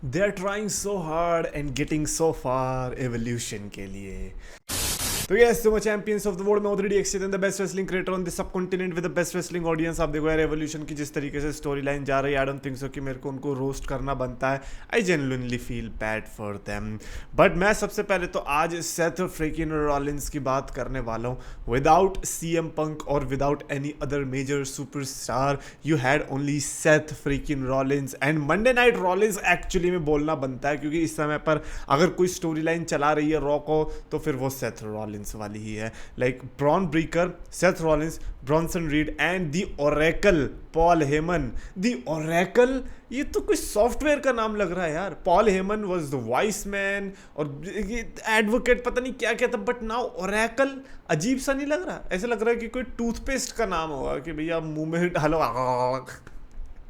They are trying so hard and getting so far evolution के लिए। तो yes तो चैंपियंस ऑफ द वर्ल्ड में already exchange the best wrestling creator on the subcontinent with the best wrestling audience. आप देखो यार evolution की जिस तरीके से स्टोरी लाइन जा रही है, आई डोंट थिंक सो कि मेरे को उनको रोस्ट करना बनता है। I genuinely feel bad for them. But मैं सबसे पहले तो आज सेथ फ्रीकिन रॉलिंस की बात करने वाला हूँ। विदाउट सीएम पंक और without any other major superstar, you had only Seth freaking Rollins and Monday night Rollins actually में बोलना बनता है, क्योंकि इस समय पर अगर कोई स्टोरी लाइन चला रही है रॉ को तो फिर वो सेथ रॉलिंस वाली ही है। Like Bron Breakker, Seth Rollins, Bronson Reed and the oracle Paul Heyman. The oracle, ये तो कोई सॉफ्टवेयर का नाम लग रहा है यार। Paul Heyman was the vice man और एडवोकेट, पता नहीं क्या क्या था, बट नाउ ओरेकल अजीब सा नहीं लग रहा? ऐसा लग रहा है कि कोई टूथपेस्ट का नाम होगा कि भैया मुंह में डालो।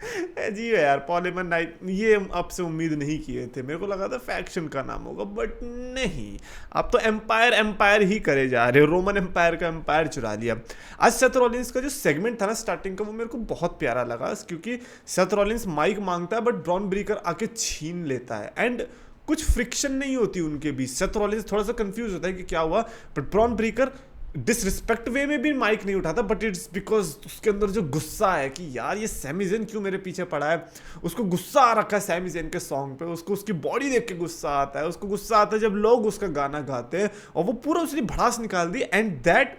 अजीब है यार। पॉल हेमन नाइट, ये अब से उम्मीद नहीं किए थे। मेरे को लगा था फैक्शन का नाम होगा, बट नहीं। आप तो एम्पायर एम्पायर ही करे जा रहे हो। रोमन एम्पायर का एम्पायर चुरा लिया। आज सेथ रॉलिंस का जो सेगमेंट था ना स्टार्टिंग का, वो मेरे को बहुत प्यारा लगा, क्योंकि सेथ रॉलिंस माइक मांगता है बट ब्रॉन ब्रीकर आके छीन लेता है एंड कुछ फ्रिक्शन नहीं होती उनके बीच। सेथ रॉलिंस थोड़ा सा कंफ्यूज होता है कि क्या हुआ, बट ब्रॉन ब्रीकर डिसरिस्पेक्ट वे में भी माइक नहीं उठाता, बट इट्स बिकॉज उसके अंदर जो गुस्सा है कि यार ये सैमी ज़ेन क्यों मेरे पीछे पड़ा है। उसको गुस्सा आ रखा है सैमी ज़ेन के सॉन्ग पे। उसको उसकी बॉडी देख के गुस्सा आता है। उसको गुस्सा आता है जब लोग उसका गाना गाते हैं और वो पूरा उसने भड़ास निकाल दी। एंड दैट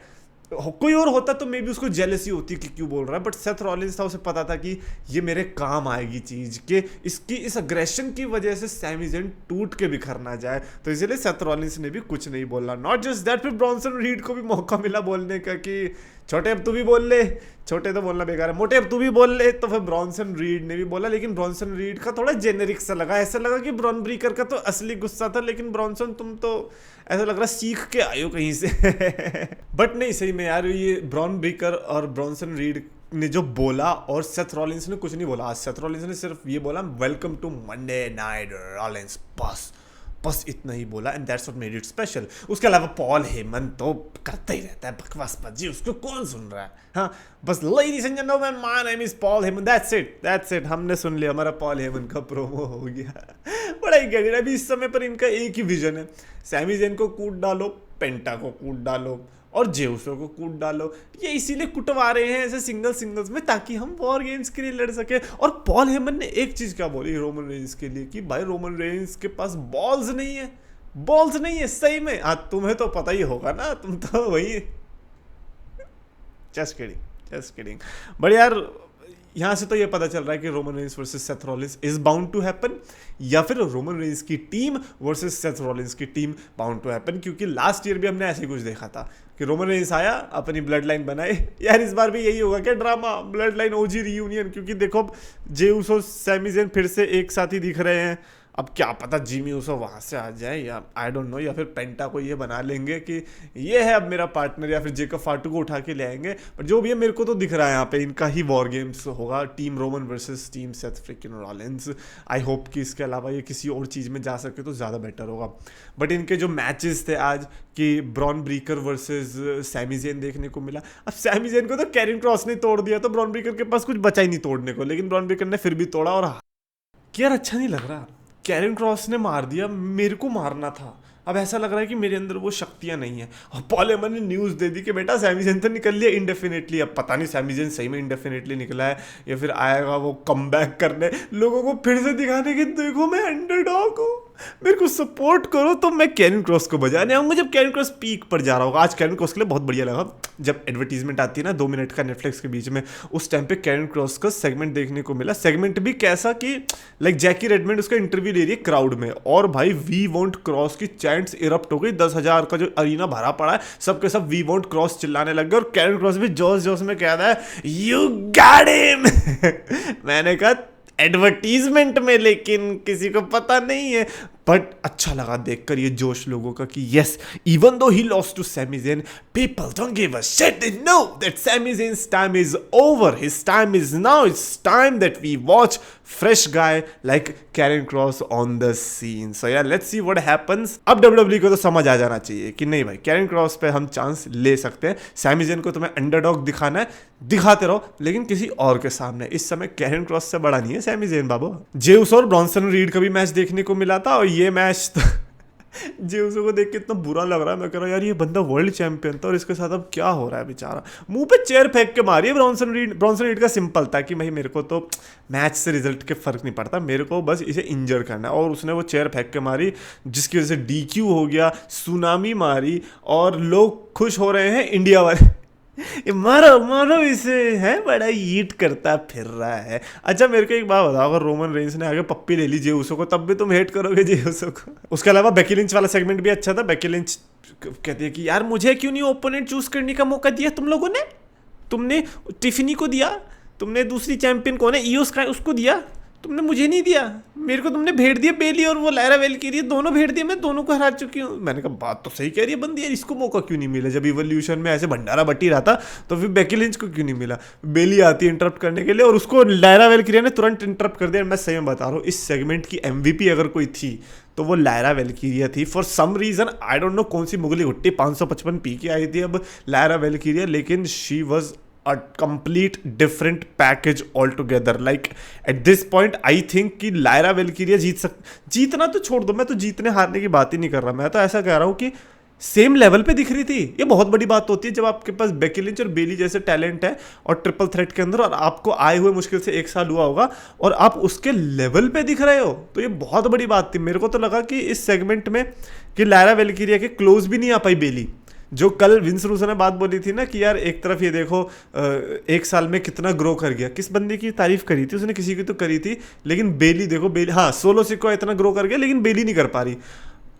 कोई और होता तो मे भी उसको जेलसी होती कि क्यों बोल रहा है, बट सेथ रॉलिंस था, उसे पता था कि ये मेरे काम आएगी चीज के, इसकी इस अग्रेशन की वजह से सैमी ज़ेन टूट के बिखर ना जाए। तो इसलिए सेथ रॉलिंस ने भी कुछ नहीं बोला। नॉट जस्ट दैट, फिर ब्रॉन्सन रीड को भी मौका मिला बोलने का कि छोटे अब तू भी बोल ले। छोटे तो बोलना बेकार है, मोटे अब तू भी बोल ले। तो फिर ब्रॉन्सन रीड ने भी बोला, लेकिन ब्रॉन्सन रीड का थोड़ा जेनेरिक सा लगा। ऐसा लगा कि ब्रॉन ब्रीकर का तो असली गुस्सा था, लेकिन ब्रॉन्सन तुम तो ऐसा लग रहा सीख के आयो कहीं से। बट नहीं, सही में यार, ये ब्रॉन ब्रीकर और ब्रॉन्सन रीड ने जो बोला और सेथ रॉलिंस ने कुछ नहीं बोला। आज सेथ रॉलिंस ने सिर्फ ये बोला, welcome to Monday night Rollins, बस बस इतना ही बोला। And that's what made it special. उसके अलावा पॉल हेमन तो करता ही रहता है बकवास बाजी, उसको कौन सुन रहा है? हाँ, बस ladies and gentleman, my name is Paul Heyman, that's it, हमने सुन लिया, हमारा पॉल हेमन का प्रोमो हो गया। बड़ा ही गड़बड़। अभी इस समय पर इनका एक ही विजन है, सैमी ज़ेन को कूट डालो, पेंटा को कूट डालो और जेउसो को कूट डालो। ये इसीलिए कुटवा रहे हैं ऐसे सिंगल्स में, ताकि हम वॉर गेम्स के लिए लड़ सके। और पॉल हेमन ने एक चीज क्या बोली रोमन रेंस के लिए कि भाई रोमन रेंस के पास बॉल्स नहीं है सही में। हाँ, तुम्हें तो पता ही होगा ना, तुम तो वही। Just kidding. बट यार यहाँ से तो ये पता चल रहा है कि Roman Reigns versus Seth Rollins is bound to happen, या फिर रोमन रेंस की टीम वर्सेस सेथ रॉलिंस की टीम बाउंड टू हैपन। क्योंकि लास्ट ईयर भी हमने ऐसे ही कुछ देखा था कि रोमन रेंस आया, अपनी ब्लड लाइन बनाए। यार इस बार भी यही होगा क्या ड्रामा, ब्लड लाइन ओजी रियूनियन? क्योंकि देखो अब जेउस और सैमी ज़ेन फिर से एक साथ ही दिख रहे हैं। अब क्या पता जिमी उसो वहाँ से आ जाए, या आई डोंट नो, या फिर पेंटा को ये बना लेंगे कि ये है अब मेरा पार्टनर, या फिर जेकब फाटू को उठा के ले आएंगे। बट जो भी है, मेरे को तो दिख रहा है यहाँ पे इनका ही वॉर गेम्स होगा, team Roman versus team Seth freaking Rollins. I hope कि इसके अलावा ये किसी और चीज़ में जा सके तो ज़्यादा बेटर होगा। बट इनके जो मैचेस थे आज, कि bronze Breaker versus Sami Zayn देखने को मिला। अब सैमी ज़ेन को तो कैरिन क्रॉस ने तोड़ दिया, तो ब्रॉन ब्रीकर के पास कुछ बचा ही नहीं तोड़ने को, लेकिन ब्रॉन ब्रीकर ने फिर भी तोड़ा। और यार अच्छा नहीं लग रहा, कैरिन क्रॉस ने मार दिया, मेरे को मारना था। अब ऐसा लग रहा है कि मेरे अंदर वो शक्तियां नहीं है। और पॉल हेमन ने न्यूज़ दे दी कि बेटा सैमी ज़ेन तो निकल लिया इंडेफिनेटली। अब पता नहीं सैमी ज़ेन सही में इंडेफिनेटली निकला है, या फिर आएगा वो कम बैक करने, लोगों को फिर से दिखाने की, देखो मैं अंडरडॉग हूँ, मेरे को सपोर्ट करो। तो मैं कैरिन क्रॉस को बजाने आऊँगा जब कैरिन क्रॉस पीक पर जा रहा होगा। आज कैरिन क्रॉस के लिए बहुत बढ़िया लगा जब एडवर्टीजमेंट आती है ना 2 मिनट का नेटफ्लिक्स के बीच में, उस टाइम पे कैरिन क्रॉस का सेगमेंट देखने को मिला। सेगमेंट भी कैसा कि लाइक जैकी रेडमेंड उसका इंटरव्यू ले रही है क्राउड में, और भाई वी वॉन्ट क्रॉस की चैंट्स इरप्ट हो गई। 10,000 का जो अरीना भरा पड़ा है, सबके सब वी वॉन्ट क्रॉस चिल्लाने लग गए। और कैरिन क्रॉस भी जोश में कहता है यू गॉट हिम। मैंने कहा एडवर्टीजमेंट में, लेकिन किसी को पता नहीं है। बट अच्छा लगा देखकर ये जोश लोगों का कि yes, even though he lost to Sami Zayn, people don't give a shit, they know that Sami Zayn's time is over, his time is now, it's time that we watch fresh guy like Karrion Kross on the scene. So yeah, let's see what happens. अब WWE को तो समझ आ जाना चाहिए कि नहीं भाई, Karrion Kross पे हम चांस ले सकते हैं. सैमी ज़ेन को तुम्हें अंडरडॉग दिखाना है, दिखाते रहो, लेकिन किसी और के सामने. इस समय Karrion Kross से बड़ा नहीं है सैमी ज़ेन बाबू. जे उसो और ब्रॉन्सन रीड का भी मैच देखने को मिला था, और ये मैच जे उसो को देख के इतना बुरा लग रहा है. मैं कह रहा हूँ यार ये बंदा वर्ल्ड चैंपियन था और इसके साथ अब क्या हो रहा है बेचारा. मुंह पे चेयर फेंक के मारी है ब्रॉन्सन रीड. ब्रॉन्सन रीड का सिंपल था कि भाई मेरे को तो मैच से रिजल्ट के फर्क नहीं पड़ता, मेरे को बस इसे इंजर करना है. और उसने वो चेयर फेंक के मारी जिसकी वजह से DQ हो गया, सुनामी मारी, और लोग खुश हो रहे हैं इंडिया वाले. मारो मारो इसे, है बड़ा ईट करता फिर रहा है. अच्छा मेरे को एक बात बताओ, अगर रोमन रेंस ने आगे पप्पी ले ली जे उसो को, तब भी तुम हेट करोगे जे उसो को? उसके अलावा बेकी लिंच वाला सेगमेंट भी अच्छा था. बेकी लिंच कहती है कि यार मुझे क्यों नहीं ओपोनेंट चूज करने का मौका दिया तुम लोगों ने? तुमने टिफिनी को दिया, तुमने दूसरी चैंपियन कौन है ईओ स्काई उसको दिया, तुमने मुझे नहीं दिया. मेरे को तुमने भेड़ दिया बेली और वो लायरा वेलकिरी, दोनों भेड़ दिए, मैं दोनों को हरा चुकी हूँ. मैंने कहा बात तो सही कह रही है बंदी यार, इसको मौका क्यों नहीं मिला? जब इवोल्यूशन में ऐसे भंडारा बटी रहा था तो फिर बेकी लिंच को क्यों नहीं मिला? बेली आती है इंटरप्ट करने के लिए और उसको लायरा वेलकिरी ने तुरंत इंटरप्ट कर दिया. मैं सही में बता रहा हूँ, इस सेगमेंट की MVP अगर कोई थी तो वो लायरा वेलकिरिया थी. For some reason I don't know कौन सी मुगली घुट्टी 555 पी के आई थी अब लायरा वेलकिरिया, लेकिन she was a complete different package altogether. Like at this point I think कि लायरा वेलकिरिया जीतना तो छोड़ दो, मैं तो जीतने हारने की बात ही नहीं कर रहा. मैं तो ऐसा कह रहा हूँ कि सेम लेवल पे दिख रही थी. ये बहुत बड़ी बात होती है जब आपके पास बेकी लिंच और बेली जैसे टैलेंट है और ट्रिपल थ्रेट के अंदर, और आपको आए हुए मुश्किल से 1 साल हुआ होगा और आप उसके लेवल पे दिख रहे हो, तो ये बहुत बड़ी बात थी. मेरे को तो लगा कि इस सेगमेंट में कि लायरा वेलकिरिया के क्लोज भी नहीं आ पाई बेली. जो कल विंस रूसो ने बात बोली थी ना कि यार एक तरफ ये देखो 1 साल में कितना ग्रो कर गया. किस बंदे की तारीफ करी थी उसने? किसी की तो करी थी, लेकिन बेली देखो, बेली हाँ सोलो सिक्को इतना ग्रो कर गया लेकिन बेली नहीं कर पा रही.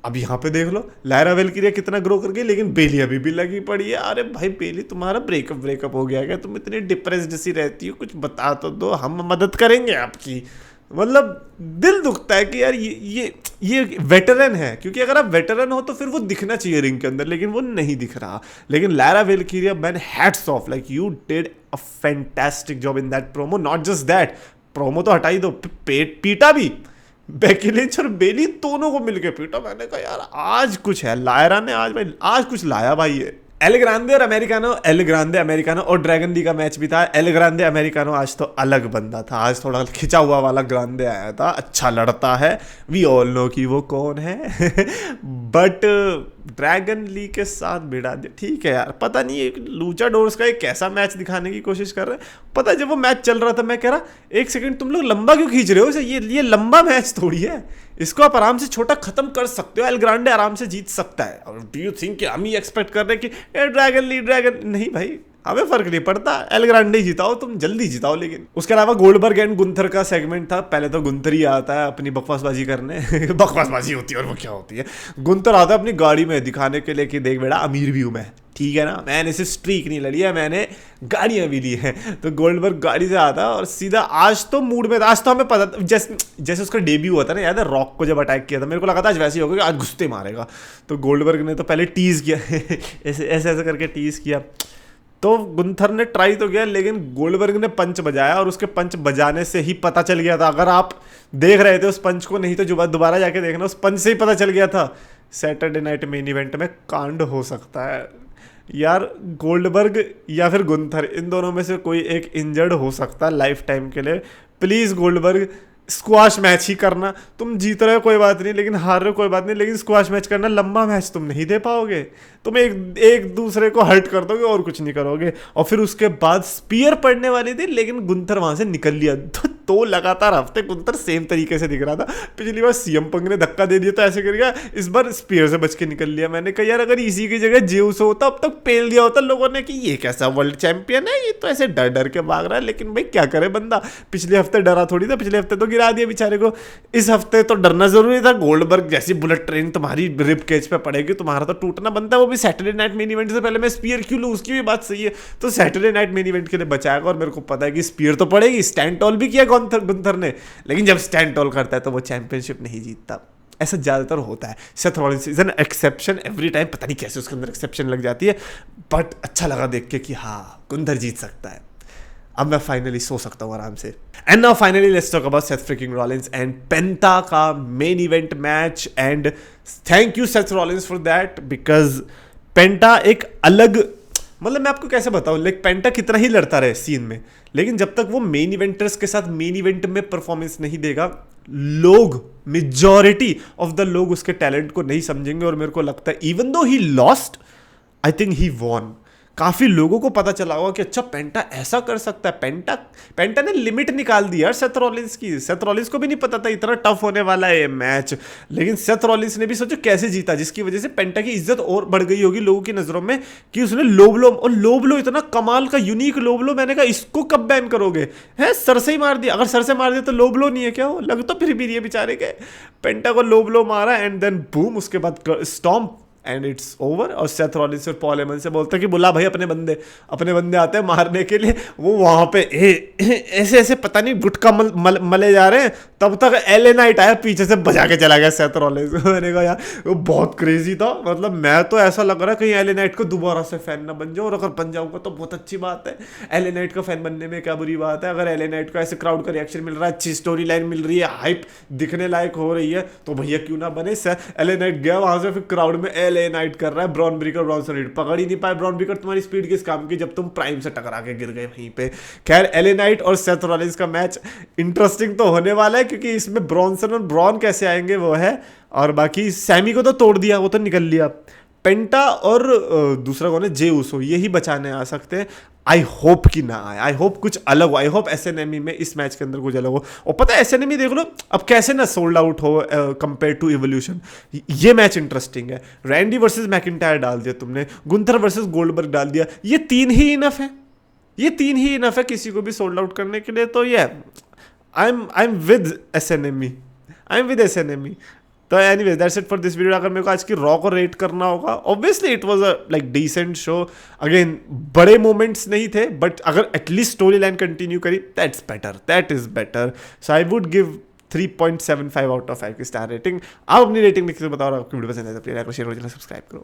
अब यहाँ पे देख लो लायरा वेलकिरिया कितना ग्रो कर गई, लेकिन बेली अभी भी लगी पड़ी है. अरे भाई बेली तुम्हारा ब्रेकअप हो गया क्या? तुम इतनी डिप्रेस्ड सी रहती हो, कुछ बता तो दो, हम मदद करेंगे आपकी. मतलब दिल दुखता है कि यार ये वेटरन है, क्योंकि अगर आप वेटरन हो तो फिर वो दिखना चाहिए रिंग के अंदर, लेकिन वो नहीं दिख रहा. लेकिन Lyra Valkyria man hats off, like you did a fantastic job in that promo. Not just that, promo तो हटा ही दो, पीटा भी. बेकी लिंच और बेली दोनों को मिलके पीटा. मैंने कहा यार आज कुछ है, लायरा ने आज कुछ लाया भाई. ये एल ग्रांदे अमेरिकानो और ड्रैगन ली का मैच भी था. एल ग्रांदे अमेरिकानो आज तो अलग बंदा था, आज थोड़ा खिंचा हुआ वाला ग्रांदे आया था. अच्छा लड़ता है, वी ऑल नो कि वो कौन है. बट ड्रैगन ली के साथ भिड़ा दिया. ठीक है यार, पता नहीं एक लूचा डोर्स का एक कैसा मैच दिखाने की कोशिश कर रहे हैं. पता है जब वो मैच चल रहा था मैं कह रहा 1 सेकंड तुम लोग लंबा क्यों खींच रहे हो इसे? ये लंबा मैच थोड़ी है, इसको आप आराम से छोटा खत्म कर सकते हो. एल ग्रांडे आराम से जीत सकता है. और डू यू थिंक कि हम ही एक्सपेक्ट कर रहे हैं कि ड्रैगन नहीं भाई, हमें फर्क नहीं पड़ता, एल ग्रांडे जिताओ, तुम जल्दी जिताओ. लेकिन उसके अलावा गोल्डबर्ग एंड गुंथर का सेगमेंट था. पहले तो गुंथर ही आता है अपनी बकवासबाजी करने. बकवासबाजी होती है और वो क्या होती है, गुंथर आता है अपनी गाड़ी में दिखाने के लिए कि देख बेटा अमीर भी हूं मैं, ठीक है ना, मैंने सिर्फ स्ट्रीक नहीं लड़ी है, मैंने गाड़ियां भी ली हैं. तो गोल्डबर्ग गाड़ी से आता और सीधा आज तो मूड में था. आज तो हमें पता जैसे उसका डेब्यू हुआ था ना, याद है रॉक को जब अटैक किया था, मेरे को लगा था आज वैसे ही होगा कि आज घुसते मारेगा. तो गोल्डबर्ग ने तो पहले टीज किया ऐसे ऐसे करके टीज किया. तो गुंथर ने ट्राई तो किया, लेकिन गोल्डबर्ग ने पंच बजाया और उसके पंच बजाने से ही पता चल गया था. अगर आप देख रहे थे उस पंच को, नहीं तो जो दोबारा जाके देखना, उस पंच से ही पता चल गया था सैटरडे नाइट मेन इवेंट में कांड हो सकता है. यार गोल्डबर्ग या फिर गुंथर, इन दोनों में से कोई एक इंजर्ड हो सकता है लाइफ टाइम के लिए. प्लीज़ गोल्डबर्ग स्क्वाश मैच ही करना. तुम जीत रहे हो कोई बात नहीं, लेकिन हार रहे हो कोई बात नहीं, लेकिन स्क्वाश मैच करना. लंबा मैच तुम नहीं दे पाओगे, तुम एक दूसरे को हर्ट कर दोगे और कुछ नहीं करोगे. और फिर उसके बाद स्पीयर पड़ने वाली थी, लेकिन गुंथर वहां से निकल लिया. तो लगातार हफ्ते गुंथर सेम तरीके से दिख रहा था. पिछली बार सीएम पंग ने धक्का दे दिया तो ऐसे कर गया, इस बार स्पीयर से बच के निकल लिया. मैंने कहा यार अगर इसी की जगह जेउस होता अब तक पेल दिया होता लोगों ने कि ये कैसा वर्ल्ड चैंपियन है, ये तो ऐसे डर डर के भाग रहा है. लेकिन भाई क्या करे बंदा, पिछले हफ्ते डरा थोड़ी था, पिछले हफ्ते तो गिरा दिया बेचारे को. इस हफ्ते तो डरना जरूरी था. गोल्डबर्ग जैसी बुलेट ट्रेन तुम्हारी रिब केज पे पड़ेगी, तुम्हारा तो टूटना बनता है. वो भी सैटरडे नाइट मेन इवेंट से पहले. मैं स्पीयर क्यों लूं, उसकी भी बात सही है. तो सैटरडे नाइट मेन इवेंट के लिए बचाएगा, और मेरे को पता है कि स्पीयर तो पड़ेगी. स्टैंड टॉल भी किया गुंथर ने, लेकिन जब स्टैंड टॉल करता है तो वो चैंपियनशिप नहीं जीतता. ऐसा ज्यादातर होता है. Seth Rollins is an exception every time. पता नहीं कैसे उसके अंदर एक्सेप्शन लग जाती है, बट अच्छा लगा देख के कि हाँ गुंथर जीत सकता है. अब मैं फाइनली सो सकता हूँ आराम से। And now finally let's talk about Seth freaking Rollins and Penta का main event match. And thank you Seth Rollins for that, because Penta एक अलग, मतलब मैं आपको कैसे बताऊं, लाइक पेंटा कितना ही लड़ता रहे सीन में, लेकिन जब तक वो मेन इवेंटर्स के साथ मेन इवेंट में परफॉर्मेंस नहीं देगा, लोग, मेजॉरिटी ऑफ द लोग उसके टैलेंट को नहीं समझेंगे। और मेरे को लगता है even though he lost, I think he won. काफी लोगों को पता चला होगा कि अच्छा पेंटा ऐसा कर सकता है। पेंटा ने लिमिट निकाल दी यार सेथ रॉलिंस की। सेथ रॉलिंस को भी नहीं पता था इतना टफ होने वाला है ये मैच, लेकिन सेथ रॉलिंस ने भी सोचो कैसे जीता, जिसकी वजह से पेंटा की इज्जत और बढ़ गई होगी लोगों की नजरों में कि उसने लो ब्लो, और लो ब्लो इतना कमाल का यूनिक लो ब्लो, मैंने कहा इसको कब बैन करोगे, है सर से ही मार दिया। अगर सर से मार दिया तो लो ब्लो नहीं है क्या वो, लग तो फिर भी ये बेचारे के। पेंटा को लो ब्लो मारा एंड देन बूम, उसके बाद स्टॉम्प एंड इट्स ओवर। और सेथ रॉलिंस और पॉल हेमन से बोलता है कि बुला भाई अपने बंदे आते हैं मारने के लिए। वो वहां पे ऐसे ऐसे पता नहीं गुटका मले जा रहे हैं, तब तक एले नाइट आया पीछे से बजा के चला गया सेथ रॉलिंस। मैंने कहा यार वो बहुत क्रेजी था, मतलब मैं तो ऐसा लग रहा है कहीं एले नाइट को दोबारा से फैन ना बन जाऊं, और अगर बन जाऊंगा तो बहुत अच्छी बात है। एले नाइट का फैन बनने में क्या बुरी बात है, अगर एले नाइट को ऐसे क्राउड का रिएक्शन मिल रहा है, अच्छी स्टोरी लाइन मिल रही है, हाइप दिखने लायक हो रही है, तो भैया क्यों ना बने। एले नाइट गया वहां से, फिर क्राउड में एले नाइट कर रहा है, ब्रॉन ब्रेकर पकड़ ही नहीं पाए। ब्रॉन ब्रेकर तुम्हारी स्पीड किस काम की जब तुम प्राइम से टकरा के गिर गए वहीं पे। खैर एले नाइट और सेथ रॉलिंस का मैच इंटरेस्टिंग तो होने वाला है, क्योंकि इसमें ब्रॉनसन और ब्रॉन कैसे आएंगे वो है, और बाकी सैमी को तो तोड़ दिया, वो तो निकल लिया। पेंटा और दूसरा कौन है, जे उसो, यही बचाने आ सकते हैं। आई होप कि ना आए, आई होप कुछ अलग हो, आई होप एसएनएमई में इस मैच के अंदर कुछ अलग हो। और पता है एसएनएमई देख लो अब कैसे ना सोल्ड आउट हो कंपेयर टू इवोल्यूशन। ये मैच इंटरेस्टिंग है। रैंडी वर्सेस मैकिंटायर डाल दिया तुमने, गुंथर वर्सेस गोल्डबर्ग डाल दिया, ये तीन ही इनफ है, ये तीन ही इनफ है किसी को भी सोल्ड आउट करने के लिए। तो ये I am with SNME, I am with SNME. तो anyways that's it for this video. अगर मेरे को आज की रॉ को रेट करना होगा, obviously it was a like decent show. Again बड़े मोमेंट्स नहीं थे, बट अगर एटलीस्ट स्टोरी लाइन कंटिन्यू करी that's better, that is better. So I would give 3.75 out of 5 की स्टार रेटिंग। आप अपनी रेटिंग लिख के बताओ, आपकी वीडियो पसंद है तो प्लीज लाइक और शेयर और सब्सक्राइब करो।